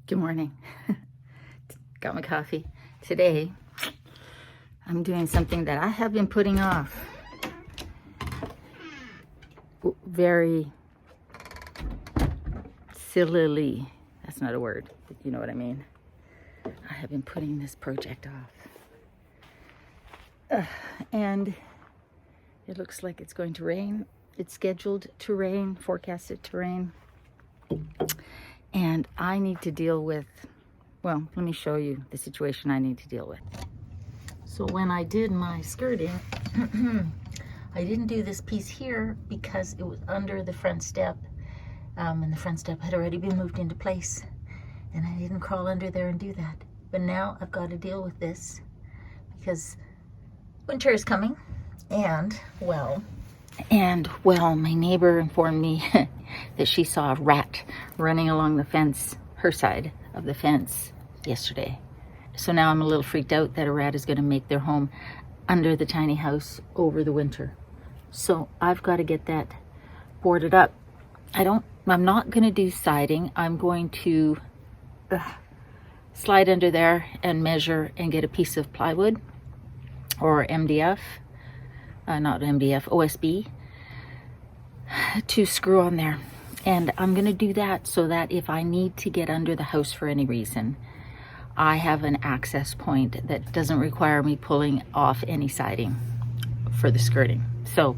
Good morning. Got my coffee. Today, I'm doing something that I have been putting off. Very sillily. That's not a word, but you know what I mean. I have been putting this project off. And it looks like it's going to rain. It's scheduled to rain, forecasted to rain. And I need to deal with, well, let me show you the situation I need to deal with. So when I did my skirting, I didn't do this piece here because it was under the front step, and the front step had already been moved into place, and I didn't crawl under there and do that. But now I've got to deal with this because winter is coming, and well, my neighbor informed me that she saw a rat running along the fence, her side of the fence, yesterday. So now I'm a little freaked out that a rat is going to make their home under the tiny house over the winter. So I've got to get that boarded up. I'm not going to do siding. I'm going to slide under there and measure and get a piece of plywood or MDF, not MDF, OSB, to screw on there. And I'm going to do that so that if I need to get under the house for any reason, I have an access point that doesn't require me pulling off any siding for the skirting. So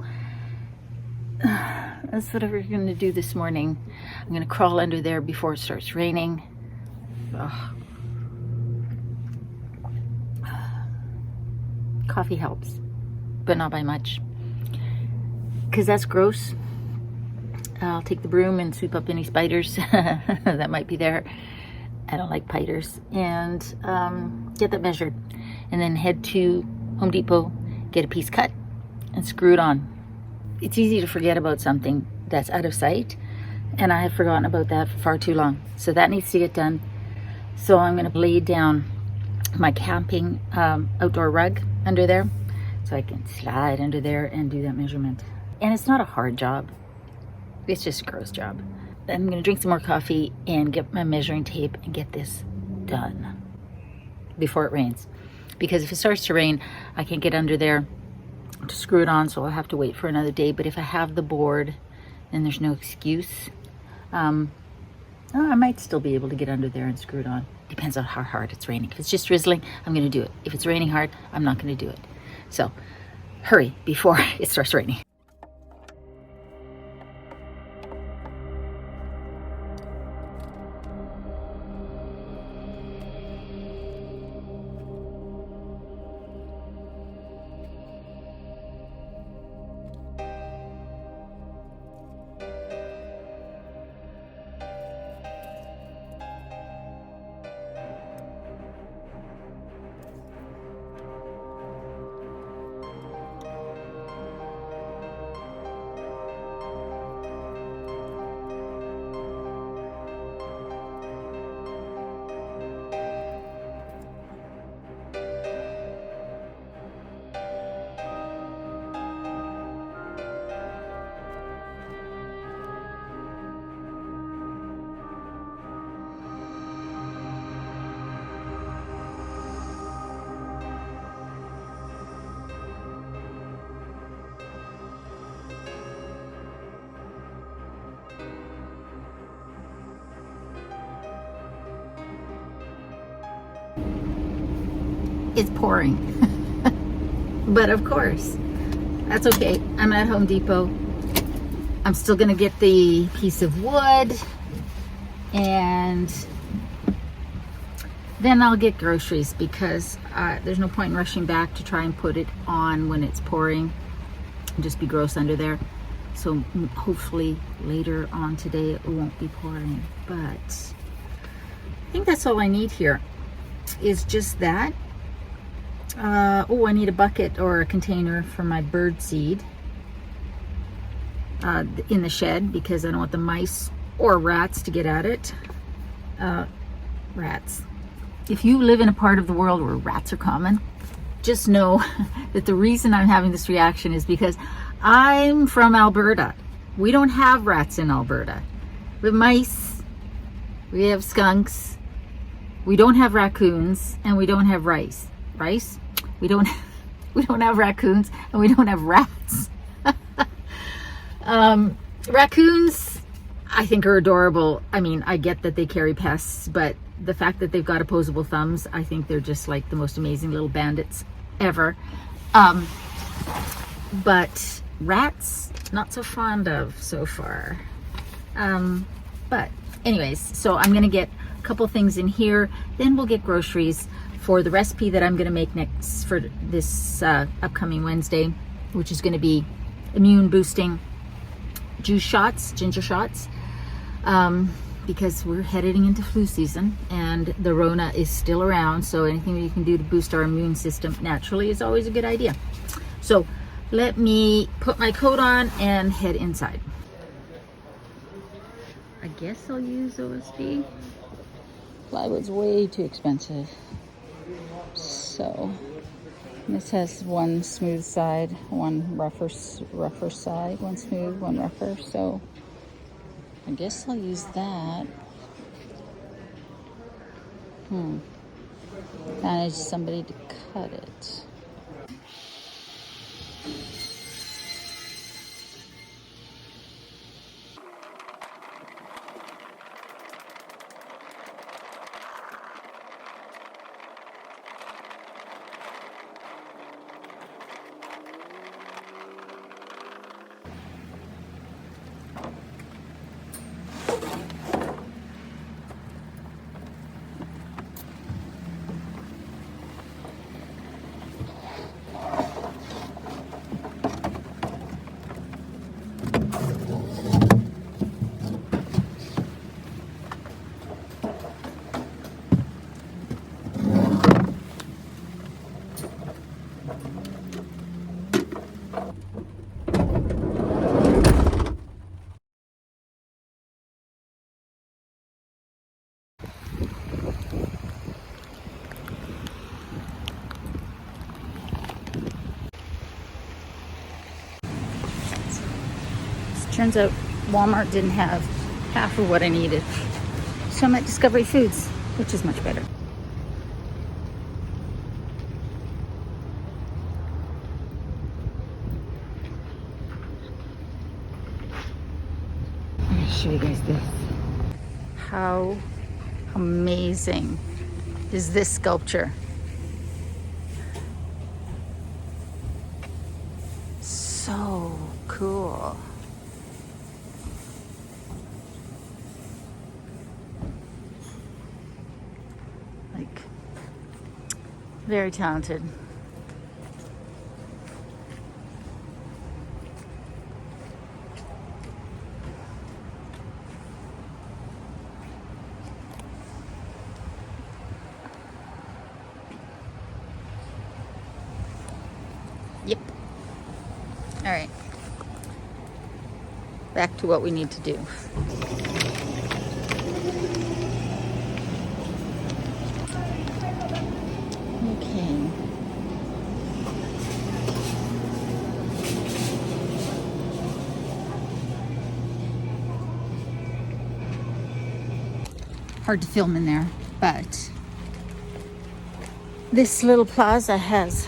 that's what we're going to do this morning. I'm going to crawl under there before it starts raining. Coffee helps, but not by much, because that's gross. I'll take the broom and sweep up any spiders that might be there. I don't like spiders. And get that measured. And then head to Home Depot, get a piece cut, and screw it on. It's easy to forget about something that's out of sight, and I have forgotten about that for far too long. So that needs to get done. So I'm going to blade down my camping outdoor rug under there, so I can slide under there and do that measurement. And it's not a hard job. It's just a gross job. I'm going to drink some more coffee and get my measuring tape and get this done before it rains. Because if it starts to rain, I can't get under there to screw it on, so I'll have to wait for another day. But if I have the board, then there's no excuse. I might still be able to get under there and screw it on. Depends on how hard it's raining. If it's just drizzling, I'm going to do it. If it's raining hard, I'm not going to do it. So hurry before it starts raining. It's pouring. But of course, that's okay. I'm at Home Depot. I'm still gonna get the piece of wood, and then I'll get groceries, because there's no point in rushing back to try and put it on when it's pouring and just be gross under there. So hopefully later on today it won't be pouring. But I think that's all I need here, is just that. I need a bucket or a container for my bird seed in the shed, because I don't want the mice or rats to get at it. Rats. If you live in a part of the world where rats are common, just know that the reason I'm having this reaction is because I'm from Alberta. We don't have rats in Alberta. We have mice, we have skunks, we don't have raccoons and we don't have rice. We don't have raccoons and we don't have rats. Raccoons, I think, are adorable. I mean, I get that they carry pests, but the fact that they've got opposable thumbs, I think they're just like the most amazing little bandits ever. But rats, not so fond of so far. But anyways, so I'm gonna get a couple things in here, then we'll get groceries for the recipe that I'm gonna make next for this upcoming Wednesday, which is gonna be immune boosting juice shots, ginger shots, because we're heading into flu season and the Rona is still around, so anything we can do to boost our immune system naturally is always a good idea. So let me put my coat on and head inside. I guess I'll use OSB. Plywood's way too expensive. So this has one smooth side, one rougher side, one smooth, one rougher. So I guess I'll use that. Manage somebody to cut it. Turns out Walmart didn't have half of what I needed. So I'm at Discovery Foods, which is much better. Let me show you guys this. How amazing is this sculpture? So cool. Very talented. Yep. All right. Back to what we need to do. Okay. Hard to film in there, but this little plaza has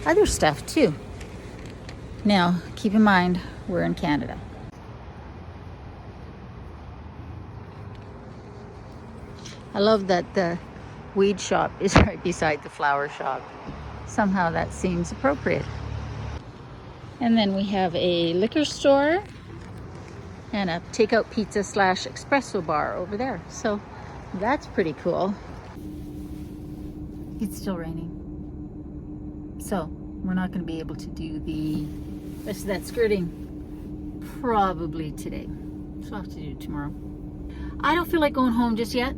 other stuff too. Now, keep in mind, we're in Canada. I love that the weed shop is right beside the flower shop. Somehow that seems appropriate. And then we have a liquor store and a takeout pizza / espresso bar over there. So that's pretty cool. It's still raining. So we're not going to be able to do the rest of that skirting probably today. So I'll have to do it tomorrow. I don't feel like going home just yet.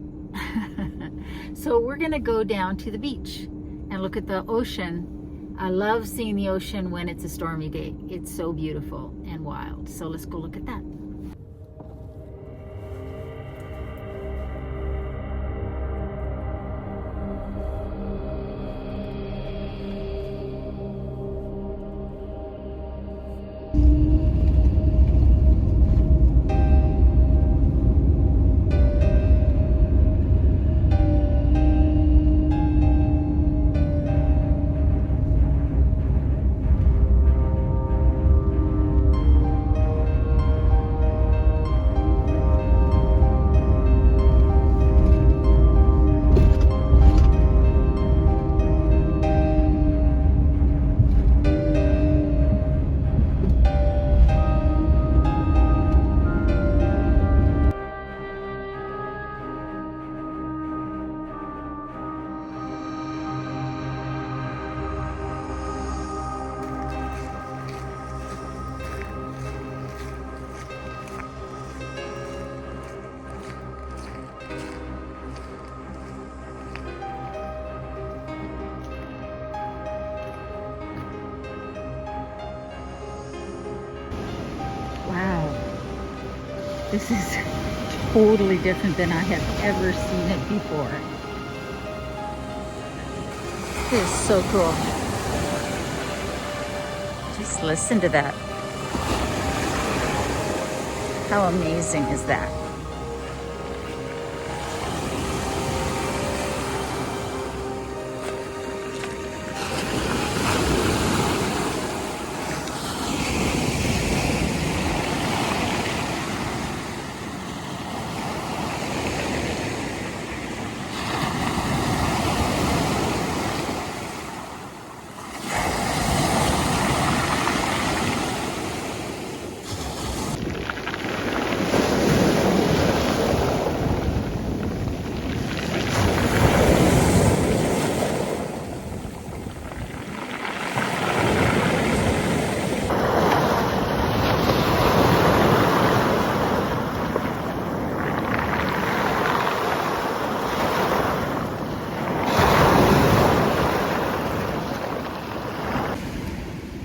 So we're gonna go down to the beach and look at the ocean. I love seeing the ocean when it's a stormy day. It's so beautiful and wild. So let's go look at that. This is totally different than I have ever seen it before. This is so cool. Just listen to that. How amazing is that?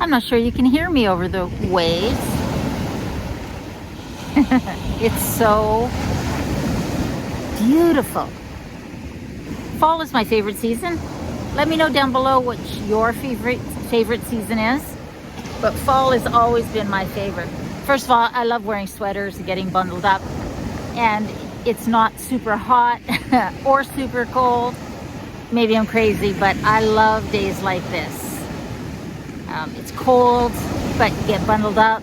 I'm not sure you can hear me over the waves. It's so beautiful. Fall is my favorite season. Let me know down below what your favorite season is. But fall has always been my favorite. First of all, I love wearing sweaters and getting bundled up. And it's not super hot or super cold. Maybe I'm crazy, but I love days like this. It's cold, but you get bundled up.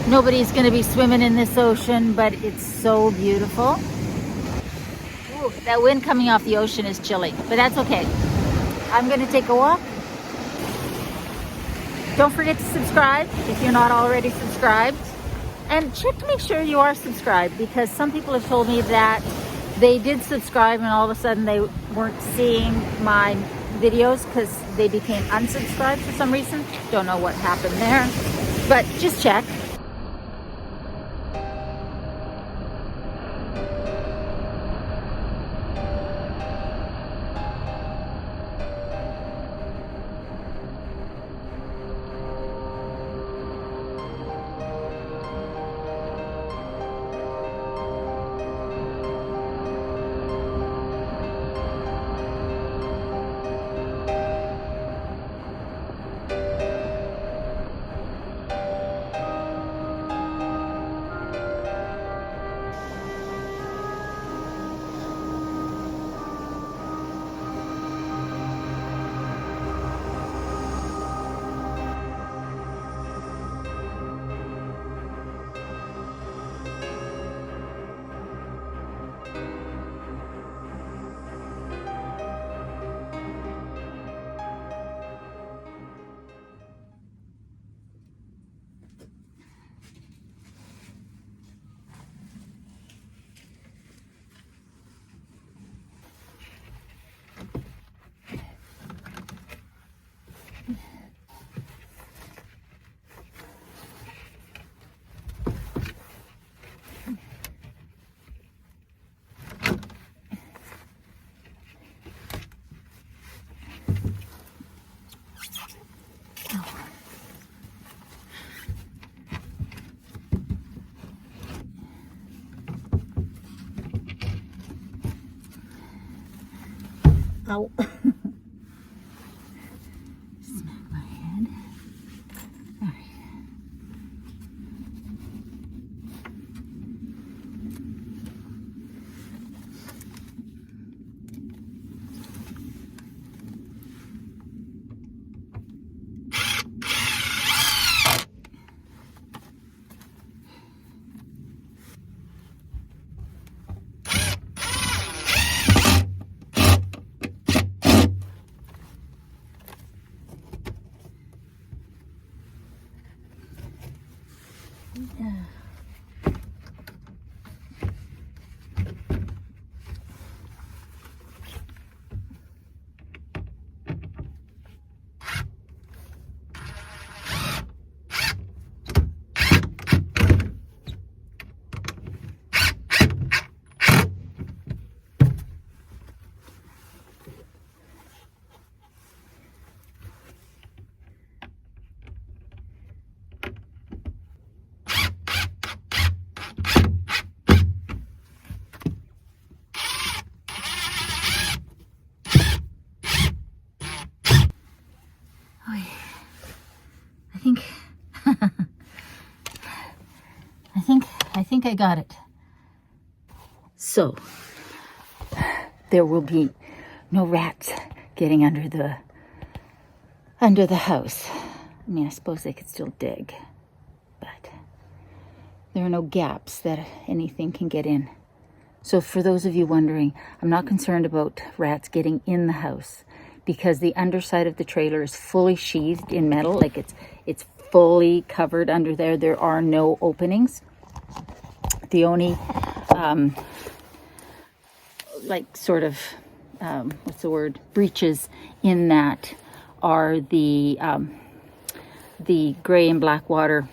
Nobody's going to be swimming in this ocean, but it's so beautiful. Ooh, that wind coming off the ocean is chilly, but that's okay. I'm going to take a walk. Don't forget to subscribe if you're not already subscribed. And check to make sure you are subscribed, because some people have told me that they did subscribe and all of a sudden they weren't seeing my videos because they became unsubscribed for some reason. Don't know what happened there, but just check. Ow. Smack my head. All right. think I got it. So there will be no rats getting under the house. I mean, I suppose they could still dig, but there are no gaps that anything can get in. So for those of you wondering, I'm not concerned about rats getting in the house because the underside of the trailer is fully sheathed in metal, like it's fully covered under there. There are no openings. The only breaches in that are the gray and black water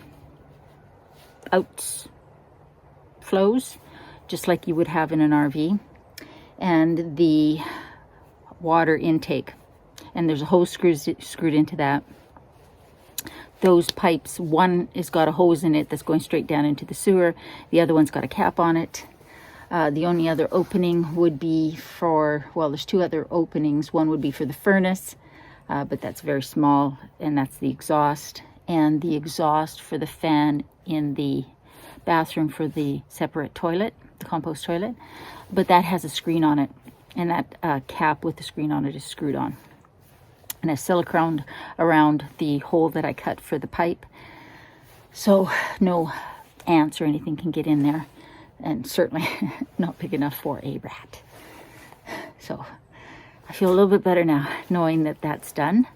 outflows, just like you would have in an RV, and the water intake. And there's a hose screwed into that. Those pipes, one has got a hose in it that's going straight down into the sewer. The other one's got a cap on it. The only other opening would be for, well, there's two other openings. One would be for the furnace, but that's very small, and that's the exhaust. And the exhaust for the fan in the bathroom for the separate toilet, the compost toilet. But that has a screen on it, and that cap with the screen on it is screwed on. And a silicone around the hole that I cut for the pipe. So no ants or anything can get in there. And certainly not big enough for a rat. So I feel a little bit better now knowing that that's done,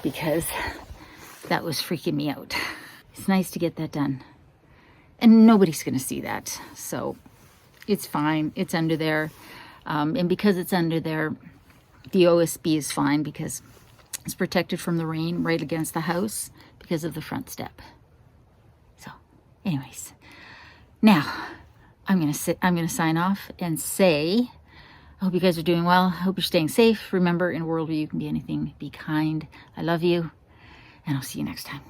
because that was freaking me out. It's nice to get that done. And nobody's going to see that. So it's fine. It's under there. And because it's under there, the OSB is fine because it's protected from the rain right against the house because of the front step. So anyways, now I'm going to sign off and say, I hope you guys are doing well. I hope you're staying safe. Remember, in a world where you can be anything, be kind. I love you, and I'll see you next time.